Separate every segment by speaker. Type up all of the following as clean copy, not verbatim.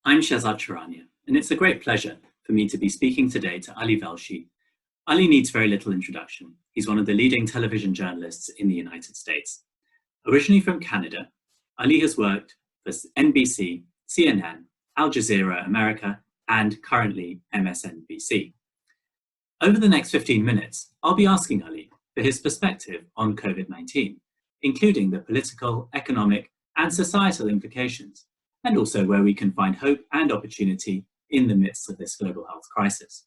Speaker 1: I'm Shehzad Charania, and it's a great pleasure for me to be speaking today to Ali Velshi. Ali needs very little introduction. He's one of the leading television journalists in the United States. Originally from Canada, Ali has worked for NBC, CNN, Al Jazeera America, and currently MSNBC. Over the next 15 minutes, I'll be asking Ali for his perspective on COVID-19, including the political, economic, and societal implications, and also where we can find hope and opportunity in the midst of this global health crisis.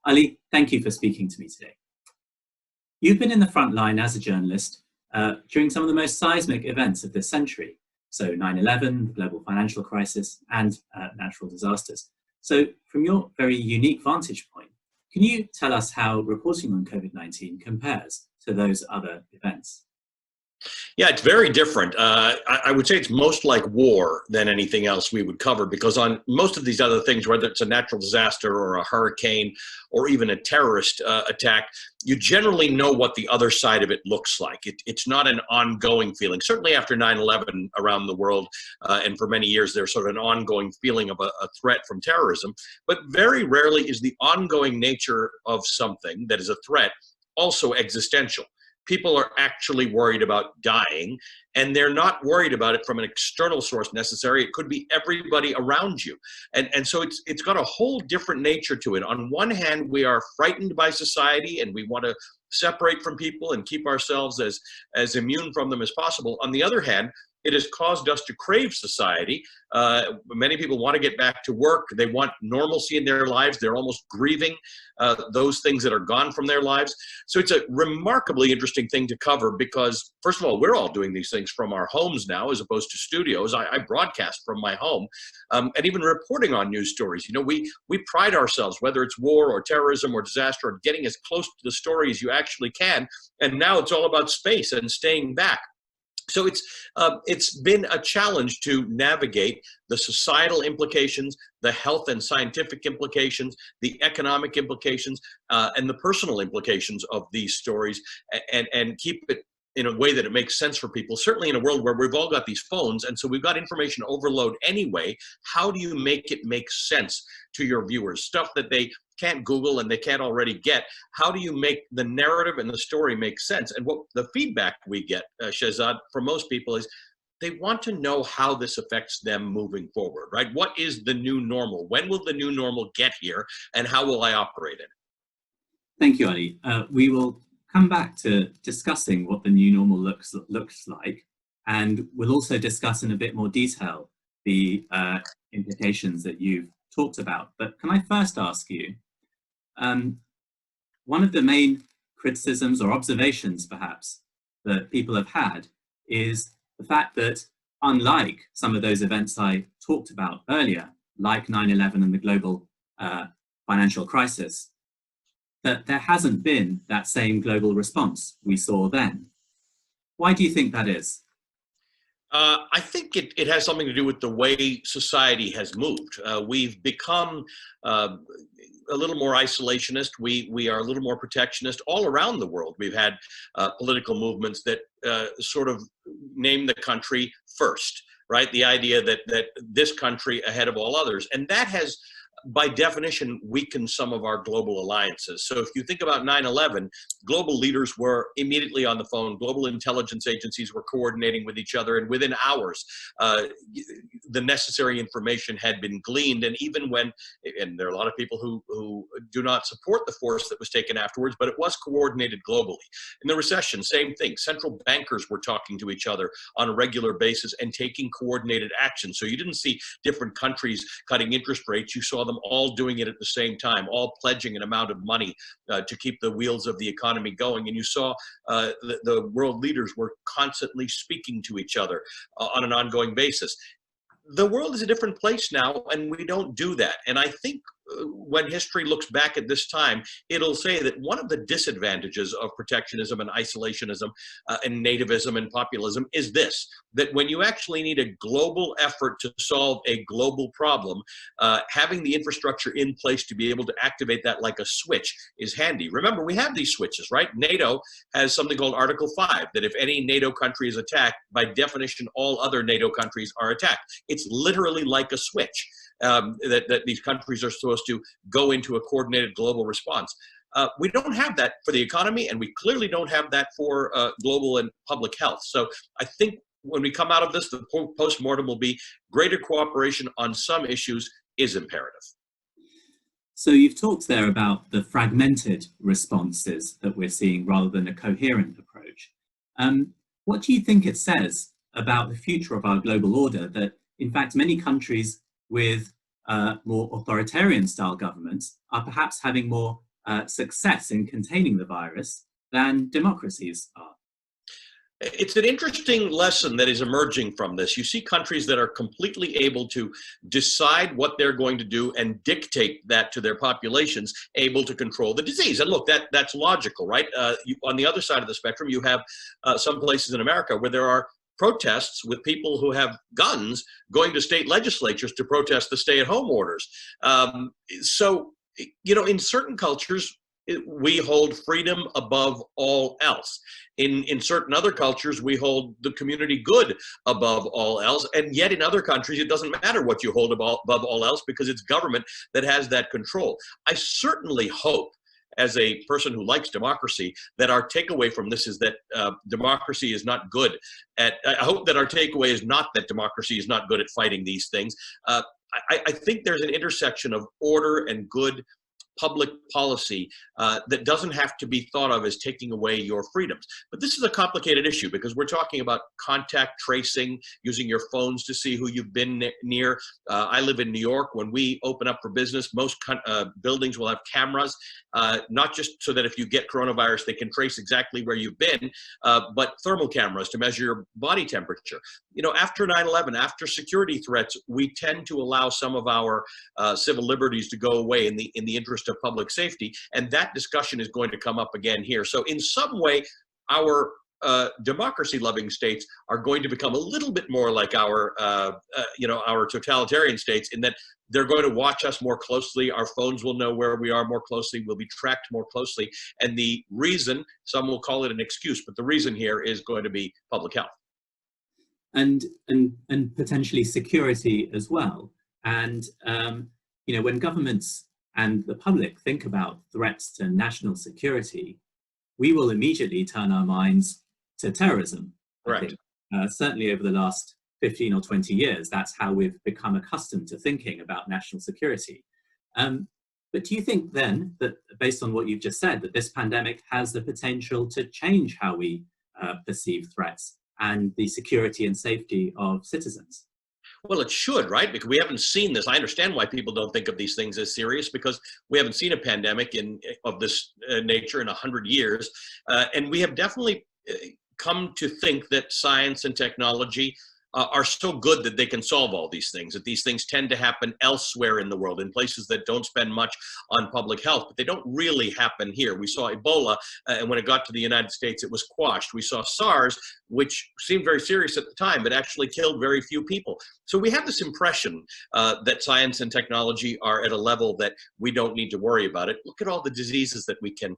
Speaker 1: Ali, thank you for speaking to me today. You've been in the front line as a journalist during some of the most seismic events of this century, so 9/11, the global financial crisis, and natural disasters. So from your very unique vantage point, can you tell us how reporting on COVID-19 compares to those other events?
Speaker 2: Yeah, it's very different. I would say it's most like war than anything else we would cover, because on most of these other things, whether it's a natural disaster or a hurricane or even a terrorist attack, you generally know what the other side of it looks like. It's not an ongoing feeling. Certainly after 9/11 around the world, and for many years, there's sort of an ongoing feeling of a threat from terrorism. But very rarely is the ongoing nature of something that is a threat also existential. People are actually worried about dying, and they're not worried about it from an external source necessarily. It could be everybody around you. And so it's got a whole different nature to it. On one hand, we are frightened by society and we want to separate from people and keep ourselves as immune from them as possible. On the other hand, it has caused us to crave society. Many people want to get back to work. They want normalcy in their lives. They're almost grieving those things that are gone from their lives. So it's a remarkably interesting thing to cover because, first of all, we're all doing these things from our homes now as opposed to studios. I broadcast from my home, and even reporting on news stories. You know, we pride ourselves, whether it's war or terrorism or disaster, or getting as close to the story as you actually can. And now it's all about space and staying back. So it's been a challenge to navigate the societal implications, the health and scientific implications, the economic implications, and the personal implications of these stories, and keep it in a way that it makes sense for people, certainly in a world where we've all got these phones, and so we've got information overload anyway. How do you make it make sense to your viewers? Stuff that they can't Google and they can't already get. How do you make the narrative and the story make sense? And what the feedback we get, Shehzad, from most people is they want to know how this affects them moving forward, right? What is the new normal? When will the new normal get here, and how will I operate it?
Speaker 1: Thank you, Ali. We will come back to discussing what the new normal looks like, and we'll also discuss in a bit more detail the implications that you've talked about. But can I first ask you, one of the main criticisms or observations perhaps that people have had is the fact that, unlike some of those events I talked about earlier, like 9/11 and the global financial crisis, that there hasn't been that same global response we saw then. Why do you think that is?
Speaker 2: I think it has something to do with the way society has moved. We've become a little more isolationist. We are a little more protectionist all around the world. We've had political movements that sort of name the country first, right? The idea that this country ahead of all others. And that has, by definition, weakened some of our global alliances. So if you think about 9/11, global leaders were immediately on the phone. Global intelligence agencies were coordinating with each other, and within hours, the necessary information had been gleaned. And even when, and there are a lot of people who do not support the force that was taken afterwards, but it was coordinated globally. In the recession, same thing. Central bankers were talking to each other on a regular basis and taking coordinated action. So you didn't see different countries cutting interest rates. You saw them all doing it at the same time, all pledging an amount of money to keep the wheels of the economy going. And you saw the world leaders were constantly speaking to each other on an ongoing basis. The world is a different place now, and we don't do that. And I think when history looks back at this time, it'll say that one of the disadvantages of protectionism and isolationism and nativism and populism is this, that when you actually need a global effort to solve a global problem, having the infrastructure in place to be able to activate that like a switch is handy. Remember, we have these switches, right? NATO has something called Article 5, that if any NATO country is attacked, by definition, all other NATO countries are attacked. It's literally like a switch. that these countries are supposed to go into a coordinated global response. We don't have that for the economy, and we clearly don't have that for global and public health. So I think when we come out of this, the post-mortem will be greater cooperation on some issues is imperative.
Speaker 1: So you've talked there about the fragmented responses that we're seeing rather than a coherent approach. What do you think it says about the future of our global order that, in fact, many countries with more authoritarian style governments are perhaps having more success in containing the virus than democracies are?
Speaker 2: It's an interesting lesson that is emerging from this. You see countries that are completely able to decide what they're going to do and dictate that to their populations, able to control the disease. And look, that's logical, right? On the other side of the spectrum, you have some places in America where there are protests with people who have guns going to state legislatures to protest the stay-at-home orders. So, you know, in certain cultures, we hold freedom above all else. In certain other cultures, we hold the community good above all else. And yet in other countries, it doesn't matter what you hold above all else because it's government that has that control. I certainly hope, as a person who likes democracy, that our takeaway from this is that democracy is not good at, I hope that our takeaway is not that democracy is not good at fighting these things. I think there's an intersection of order and good public policy that doesn't have to be thought of as taking away your freedoms. But this is a complicated issue because we're talking about contact tracing, using your phones to see who you've been near. I live in New York. When we open up for business, most buildings will have cameras, not just so that if you get coronavirus, they can trace exactly where you've been, but thermal cameras to measure your body temperature. You know, after 9/11, after security threats, we tend to allow some of our civil liberties to go away in the interest of public safety, and that discussion is going to come up again here. So in some way, our democracy-loving states are going to become a little bit more like our, our totalitarian states in that they're going to watch us more closely. Our phones will know where we are more closely. We'll be tracked more closely. And the reason, some will call it an excuse, but the reason here is going to be public health.
Speaker 1: And potentially security as well. And, when governments and the public think about threats to national security, we will immediately turn our minds to terrorism.
Speaker 2: Correct.
Speaker 1: Certainly over the last 15 or 20 years, that's how we've become accustomed to thinking about national security. But do you think then that, based on what you've just said, that this pandemic has the potential to change how we perceive threats and the security and safety of citizens?
Speaker 2: Well, it should, right? Because we haven't seen this. I understand why people don't think of these things as serious because we haven't seen a pandemic of this nature in 100 years. And we have definitely come to think that science and technology are so good that they can solve all these things, that these things tend to happen elsewhere in the world, in places that don't spend much on public health, but they don't really happen here. We saw Ebola, and when it got to the United States, it was quashed. We saw SARS, which seemed very serious at the time, but actually killed very few people. So we have this impression that science and technology are at a level that we don't need to worry about it. Look at all the diseases that we can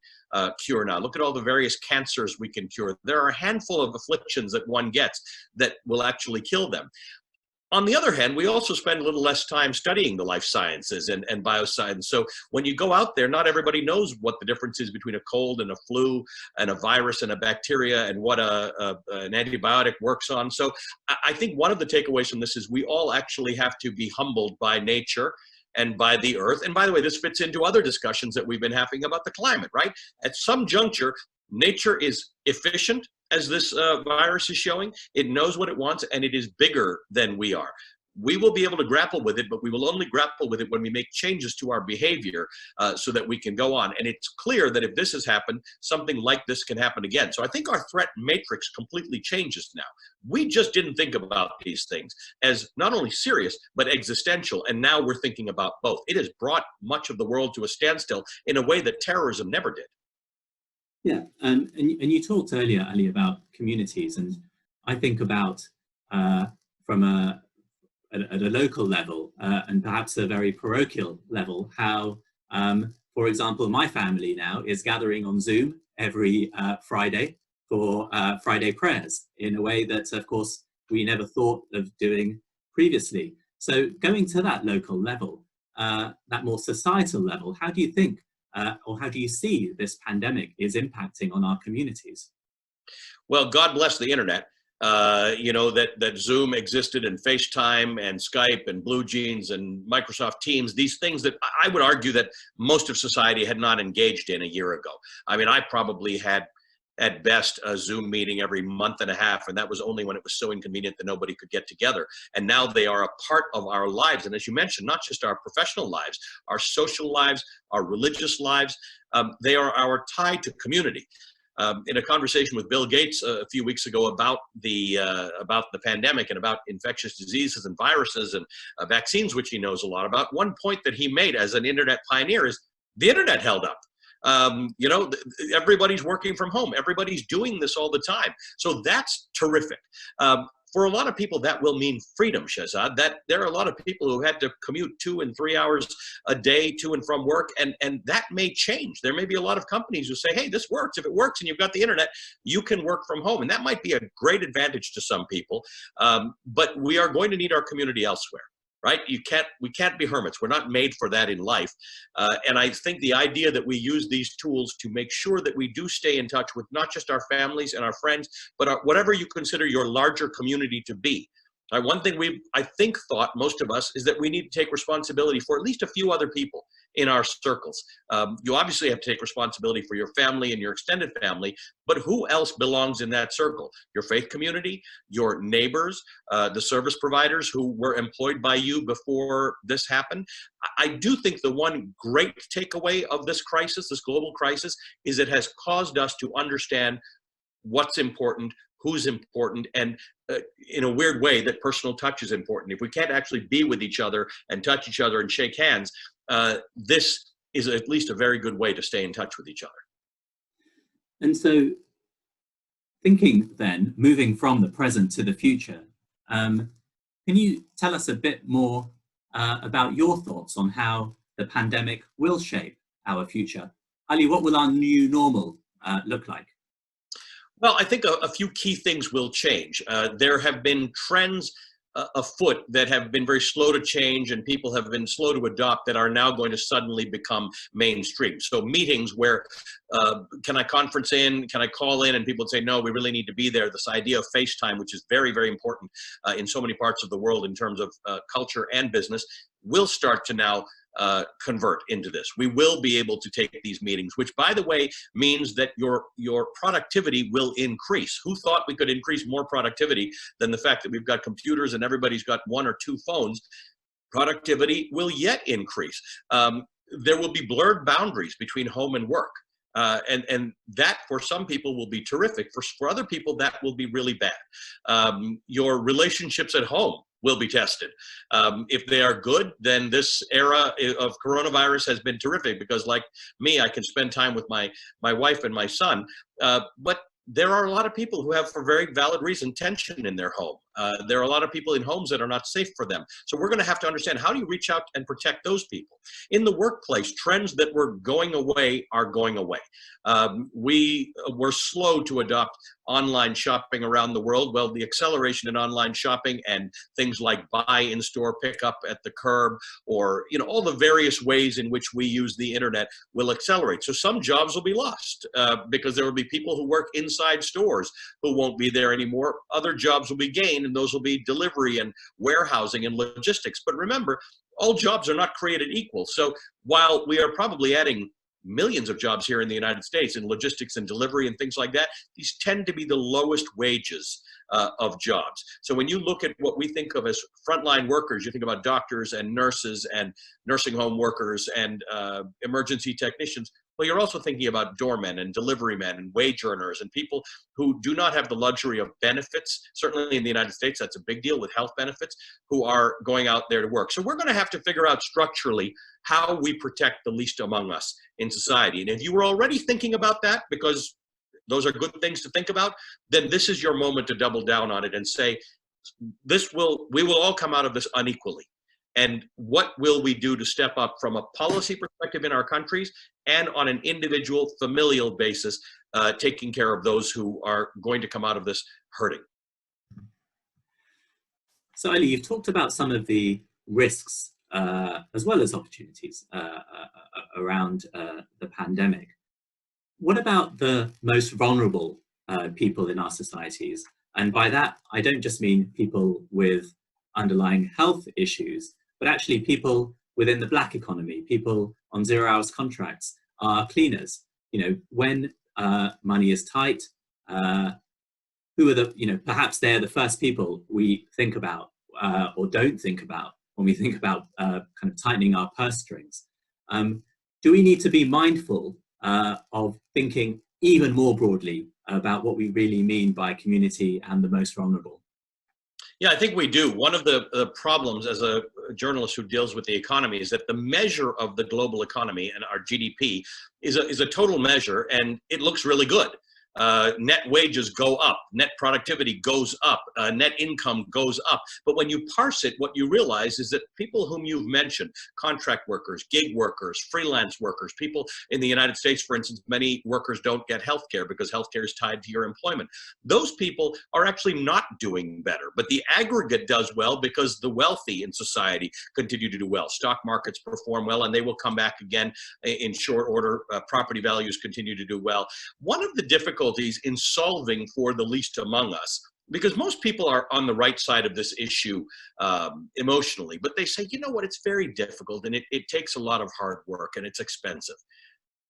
Speaker 2: cure now. Look at all the various cancers we can cure. There are a handful of afflictions that one gets that will actually kill them. On the other hand, we also spend a little less time studying the life sciences and bioscience. So when you go out there, not everybody knows what the difference is between a cold and a flu and a virus and a bacteria and what an antibiotic works on. So I think one of the takeaways from this is we all actually have to be humbled by nature and by the earth. And by the way, this fits into other discussions that we've been having about the climate, right? At some juncture, nature is efficient, as this virus is showing. It knows what it wants, and it is bigger than we are. We will be able to grapple with it, but we will only grapple with it when we make changes to our behavior so that we can go on. And it's clear that if this has happened, something like this can happen again. So I think our threat matrix completely changes now. We just didn't think about these things as not only serious, but existential. And now we're thinking about both. It has brought much of the world to a standstill in a way that terrorism never did.
Speaker 1: Yeah, and you talked earlier, Ali, about communities, and I think about from at a local level and perhaps a very parochial level, how, for example, my family now is gathering on Zoom every Friday for Friday prayers in a way that, of course, we never thought of doing previously. So going to that local level, that more societal level, how do you think, or how do you see this pandemic is impacting on our communities?
Speaker 2: Well, God bless the internet. You know, that Zoom existed, and FaceTime and Skype and Blue Jeans and Microsoft Teams, these things that I would argue that most of society had not engaged in a year ago. I mean, I probably had at best a Zoom meeting every month and a half, and that was only when it was so inconvenient that nobody could get together. And now they are a part of our lives. And as you mentioned, not just our professional lives, our social lives, our religious lives, they are our tie to community. In a conversation with Bill Gates a few weeks ago about the pandemic and about infectious diseases and viruses and vaccines, which he knows a lot about, one point that he made as an internet pioneer is the internet held up. You know, everybody's working from home. Everybody's doing this all the time. So that's terrific. For a lot of people, that will mean freedom, Shehzad. That there are a lot of people who had to commute 2 and 3 hours a day to and from work, and that may change. There may be a lot of companies who say, hey, this works. If it works and you've got the internet, you can work from home. And that might be a great advantage to some people. But we are going to need our community elsewhere. Right? We can't be hermits. We're not made for that in life. And I think the idea that we use these tools to make sure that we do stay in touch with not just our families and our friends, but whatever you consider your larger community to be. One thing I think thought, most of us, is that we need to take responsibility for at least a few other people in our circles. You obviously have to take responsibility for your family and your extended family, but who else belongs in that circle? Your faith community, your neighbors, the service providers who were employed by you before this happened. I do think the one great takeaway of this crisis, this global crisis, is it has caused us to understand what's important, who's important, and in a weird way, that personal touch is important. If we can't actually be with each other and touch each other and shake hands, this is at least a very good way to stay in touch with each other.
Speaker 1: And so thinking then, moving from the present to the future, can you tell us a bit more about your thoughts on how the pandemic will shape our future? Ali, what will our new normal look like?
Speaker 2: Well, I think a few key things will change. There have been trends afoot that have been very slow to change, and people have been slow to adopt, that are now going to suddenly become mainstream. So meetings where, can I conference in, can I call in, and people would say, no, we really need to be there. This idea of FaceTime, which is very, very important in so many parts of the world in terms of culture and business, will start to now convert into this. We will be able to take these meetings, which, by the way, means that your productivity will increase. Who thought we could increase more productivity than the fact that we've got computers and everybody's got 1 or 2 phones? Productivity will yet increase. There will be blurred boundaries between home and work. And that, for some people, will be terrific. For other people, that will be really bad. Your relationships at home will be tested. If they are good, then this era of coronavirus has been terrific, because, like me, I can spend time with my wife and my son. But there are a lot of people who have, for very valid reason, tension in their home. There are a lot of people in homes that are not safe for them. So we're going to have to understand, how do you reach out and protect those people? In the workplace, trends that were going away are going away. We were slow to adopt online shopping around the world. Well, the acceleration in online shopping and things like buy in store, pick up at the curb, or all the various ways in which we use the internet will accelerate. So some jobs will be lost because there will be people who work inside stores who won't be there anymore. Other jobs will be gained, and those will be delivery and warehousing and logistics. But remember, all jobs are not created equal. So while we are probably adding millions of jobs here in the United States in logistics and delivery and things like that, these tend to be the lowest wages of jobs. So when you look at what we think of as frontline workers, you think about doctors and nurses and nursing home workers and emergency technicians. Well, you're also thinking about doormen and delivery men and wage earners and people who do not have the luxury of benefits. Certainly in the United States, that's a big deal with health benefits, who are going out there to work. So we're going to have to figure out structurally how we protect the least among us in society. And if you were already thinking about that, because those are good things to think about, then this is your moment to double down on it and say, we will all come out of this unequally. And what will we do to step up from a policy perspective in our countries and on an individual familial basis, taking care of those who are going to come out of this hurting?
Speaker 1: So Ali, you've talked about some of the risks as well as opportunities around the pandemic. What about the most vulnerable people in our societies? And by that, I don't just mean people with underlying health issues, but actually people within the Black economy, people on 0-hours contracts, our cleaners. You know, when money is tight, who are the, you know, perhaps they're the first people we think about or don't think about when we think about kind of tightening our purse strings. Do we need to be mindful of thinking even more broadly about what we really mean by community and the most vulnerable?
Speaker 2: Yeah, I think we do. One of the problems as a journalist who deals with the economy is that the measure of the global economy and our GDP is a total measure, and it looks really good. Net wages go up, net productivity goes up, net income goes up. But when you parse it, what you realize is that people whom you've mentioned, contract workers, gig workers, freelance workers, people in the United States, for instance, many workers don't get health care because health care is tied to your employment. Those people are actually not doing better, but the aggregate does well because the wealthy in society continue to do well. Stock markets perform well, and they will come back again in short order. Property values continue to do well. One of the difficulties in solving for the least among us, because most people are on the right side of this issue emotionally, but they say, you know what, it's very difficult and it takes a lot of hard work and it's expensive.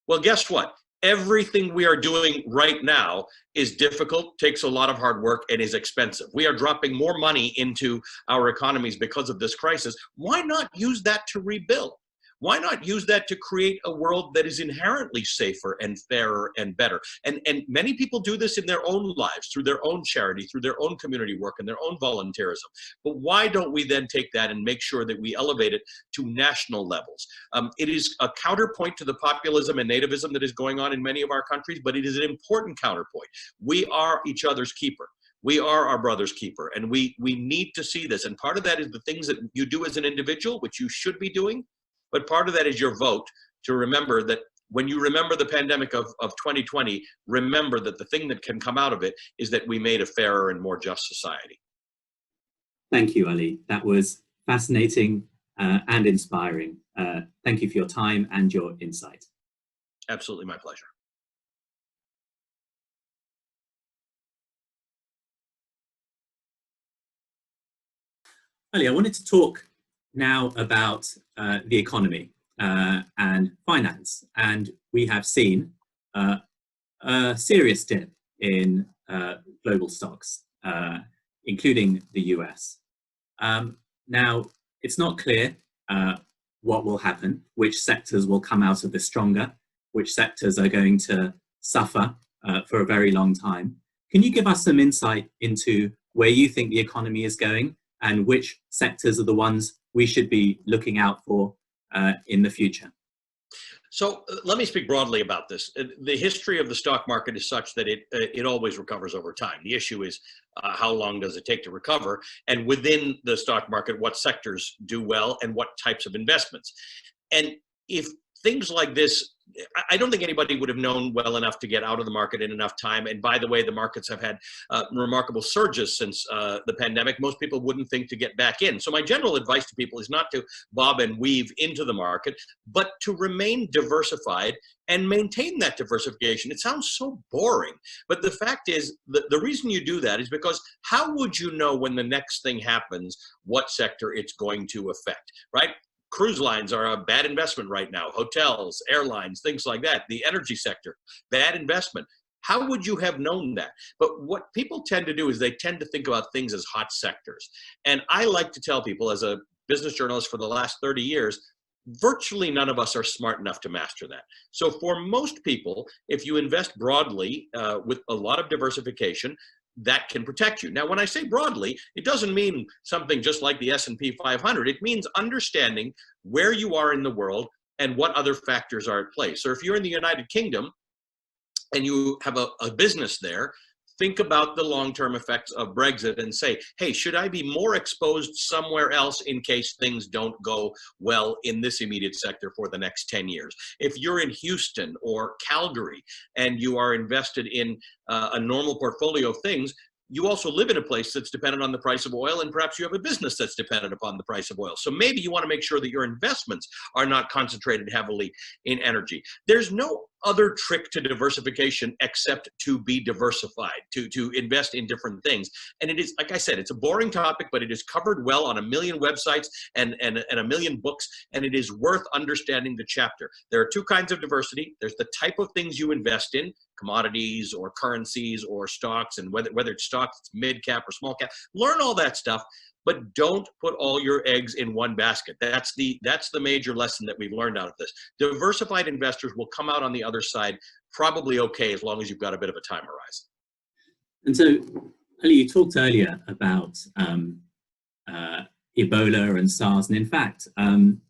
Speaker 2: Well, guess what? Everything we are doing right now is difficult, takes a lot of hard work, and is expensive. We are dropping more money into our economies because of this crisis. Why not use that to rebuild? Why not use that to create a world that is inherently safer and fairer and better? And many people do this in their own lives, through their own charity, through their own community work and their own volunteerism. But why don't we then take that and make sure that we elevate it to national levels? It is a counterpoint to the populism and nativism that is going on in many of our countries, but it is an important counterpoint. We are each other's keeper. We are our brother's keeper, and we need to see this. And part of that is the things that you do as an individual, which you should be doing. But part of that is your vote to remember that when you remember the pandemic of 2020, remember that the thing that can come out of it is that we made a fairer and more just society.
Speaker 1: Thank you, Ali. That was fascinating and inspiring. Thank you for your time and your insight.
Speaker 2: Absolutely my pleasure.
Speaker 1: Ali, I wanted to talk now about the economy and finance, and we have seen a serious dip in global stocks, including the US. Now, it's not clear what will happen, which sectors will come out of this stronger, which sectors are going to suffer for a very long time. Can you give us some insight into where you think the economy is going and which sectors are the ones we should be looking out for in the future?
Speaker 2: So let me speak broadly about this. The history of the stock market is such that it always recovers over time. The issue is how long does it take to recover? And within the stock market, what sectors do well and what types of investments? And if things like this, I don't think anybody would have known well enough to get out of the market in enough time. And by the way, the markets have had remarkable surges since the pandemic. Most people wouldn't think to get back in. So my general advice to people is not to bob and weave into the market, but to remain diversified and maintain that diversification. It sounds so boring, but the fact is the reason you do that is because how would you know when the next thing happens, what sector it's going to affect, right? Cruise lines are a bad investment right now. Hotels, airlines, things like that. The energy sector, bad investment. How would you have known that? But what people tend to do is they tend to think about things as hot sectors. And I like to tell people, as a business journalist for the last 30 years, virtually none of us are smart enough to master that. So for most people, if you invest broadly with a lot of diversification, that can protect you. Now, when I say broadly, it doesn't mean something just like the S&P 500. It means understanding where you are in the world and what other factors are at play. So if you're in the United Kingdom and you have a business there, think about the long-term effects of Brexit and say, hey, should I be more exposed somewhere else in case things don't go well in this immediate sector for the next 10 years? If you're in Houston or Calgary and you are invested in a normal portfolio of things, you also live in a place that's dependent on the price of oil, and perhaps you have a business that's dependent upon the price of oil. So maybe you want to make sure that your investments are not concentrated heavily in energy. There's no other trick to diversification except to be diversified, to invest in different things. And it is, like I said, it's a boring topic, but it is covered well on a million websites and a million books, and it is worth understanding the chapter. There are two kinds of diversity. There's the type of things you invest in, commodities or currencies or stocks, and whether it's stocks, it's mid cap or small cap. Learn all that stuff, but don't put all your eggs in one basket. That's the major lesson that we've learned out of this. Diversified investors will come out on the other side probably okay, as long as you've got a bit of a time horizon.
Speaker 1: And so, Ali, you talked earlier about Ebola and SARS, and in fact,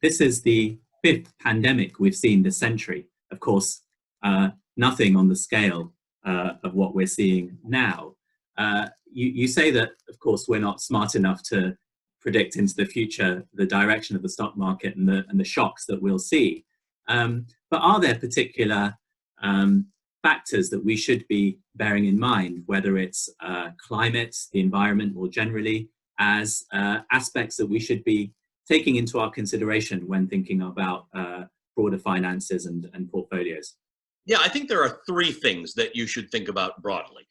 Speaker 1: this is the 5th pandemic we've seen this century. Of course, nothing on the scale of what we're seeing now. You say that, of course, we're not smart enough to predict into the future the direction of the stock market and the shocks that we'll see. But are there particular factors that we should be bearing in mind, whether it's climate, the environment more generally, as aspects that we should be taking into our consideration when thinking about broader finances and portfolios?
Speaker 2: Yeah, I think there are 3 things that you should think about broadly.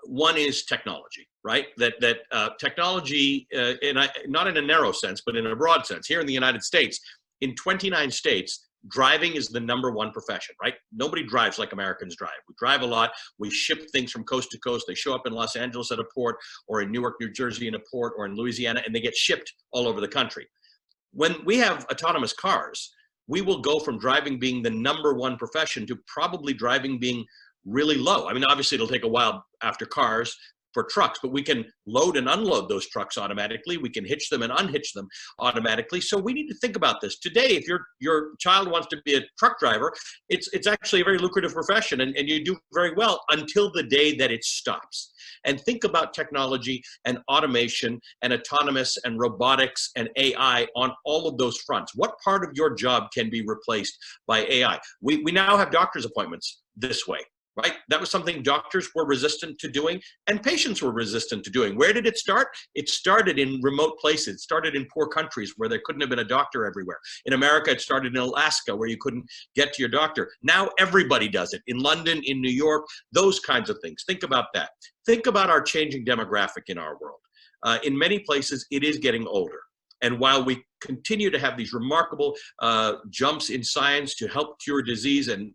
Speaker 2: One is technology, right? That technology, not in a narrow sense, but in a broad sense. Here in the United States, in 29 states, driving is the #1 profession, right? Nobody drives like Americans drive. We drive a lot. We ship things from coast to coast. They show up in Los Angeles at a port, or in Newark, New Jersey in a port, or in Louisiana, and they get shipped all over the country. When we have autonomous cars, we will go from driving being the #1 profession to probably driving being really low. I mean, obviously it'll take a while after cars for trucks, but we can load and unload those trucks automatically. We can hitch them and unhitch them automatically. So we need to think about this. Today, if your child wants to be a truck driver, it's actually a very lucrative profession, and you do very well until the day that it stops. And think about technology and automation and autonomous and robotics and AI on all of those fronts. What part of your job can be replaced by AI? We now have doctor's appointments this way, right? That was something doctors were resistant to doing and patients were resistant to doing. Where did it start? It started in remote places. It started in poor countries where there couldn't have been a doctor everywhere. In America, it started in Alaska where you couldn't get to your doctor. Now everybody does it. In London, in New York, those kinds of things. Think about that. Think about our changing demographic in our world. In many places, it is getting older. And while we continue to have these remarkable jumps in science to help cure disease and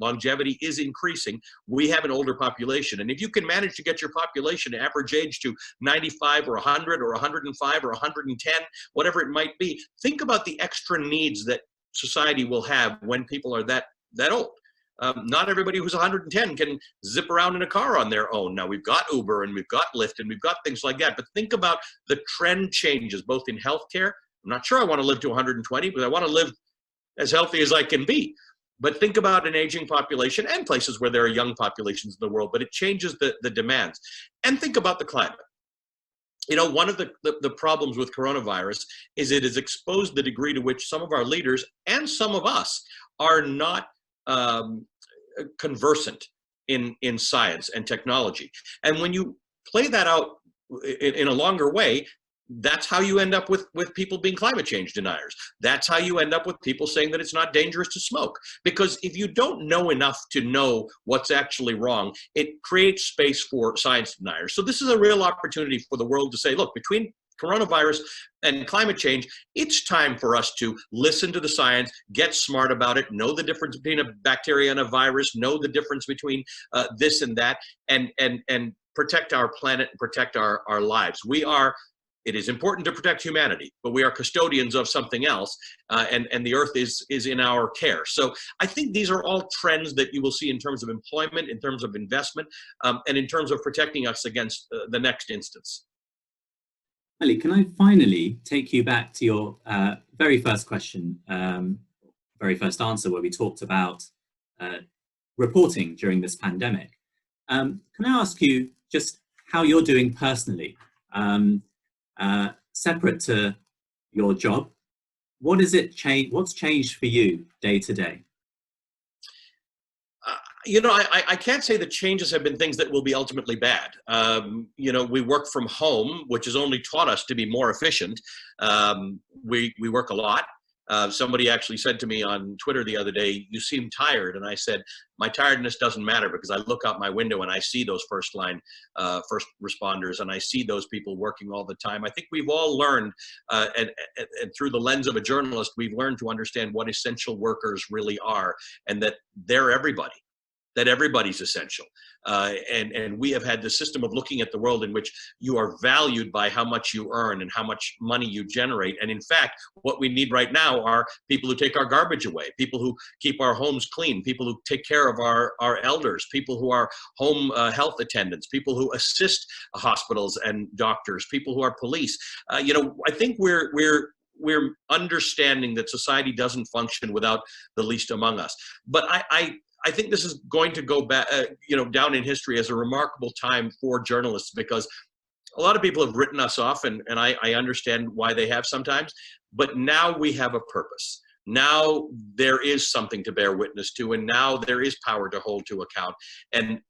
Speaker 2: longevity is increasing, we have an older population. And if you can manage to get your population average age to 95 or 100 or 105 or 110, whatever it might be, think about the extra needs that society will have when people are that old. Not everybody who's 110 can zip around in a car on their own. Now, we've got Uber and we've got Lyft and we've got things like that. But think about the trend changes, both in healthcare. I'm not sure I want to live to 120, but I want to live as healthy as I can be. But think about an aging population and places where there are young populations in the world, but it changes the demands. And think about the climate. You know, one of the problems with coronavirus is it has exposed the degree to which some of our leaders and some of us are not conversant in science and technology. And when you play that out in a longer way, that's how you end up with people being climate change deniers. That's how you end up with people saying that it's not dangerous to smoke. Because if you don't know enough to know what's actually wrong, it creates space for science deniers. So this is a real opportunity for the world to say, look, between coronavirus and climate change, it's time for us to listen to the science, get smart about it, know the difference between a bacteria and a virus, know the difference between this and that, and protect our planet and protect our lives. It is important to protect humanity, but we are custodians of something else, and the earth is in our care. So I think these are all trends that you will see in terms of employment, in terms of investment, and in terms of protecting us against the next instance.
Speaker 1: Ali, can I finally take you back to your very first question, very first answer, where we talked about reporting during this pandemic. Can I ask you just how you're doing personally, separate to your job? What's changed for you day to day?
Speaker 2: I can't say that changes have been things that will be ultimately bad. We work from home, which has only taught us to be more efficient. We work a lot. Somebody actually said to me on Twitter the other day, "You seem tired." And I said, my tiredness doesn't matter, because I look out my window and I see those first responders, and I see those people working all the time. I think we've all learned, and through the lens of a journalist, we've learned to understand what essential workers really are, and that they're everybody. That everybody's essential. And we have had the system of looking at the world in which you are valued by how much you earn and how much money you generate. And in fact, what we need right now are people who take our garbage away, people who keep our homes clean, people who take care of our elders, people who are home health attendants, people who assist hospitals and doctors, people who are police. I think we're understanding that society doesn't function without the least among us. But I think this is going to go back, down in history as a remarkable time for journalists, because a lot of people have written us off, and I understand why they have sometimes, but now we have a purpose. Now there is something to bear witness to, and now there is power to hold to account. And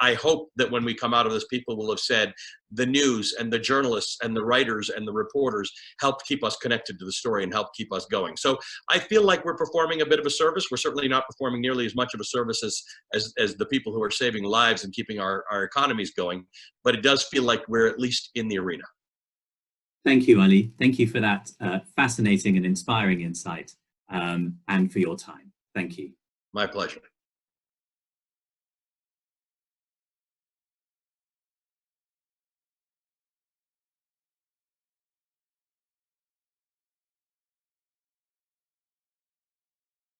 Speaker 2: I hope that when we come out of this, people will have said the news and the journalists and the writers and the reporters helped keep us connected to the story and helped keep us going. So I feel like we're performing a bit of a service. We're certainly not performing nearly as much of a service as the people who are saving lives and keeping our economies going, but it does feel like we're at least in the arena.
Speaker 1: Thank you, Ali. Thank you for that fascinating and inspiring insight, and for your time. Thank you.
Speaker 2: My pleasure.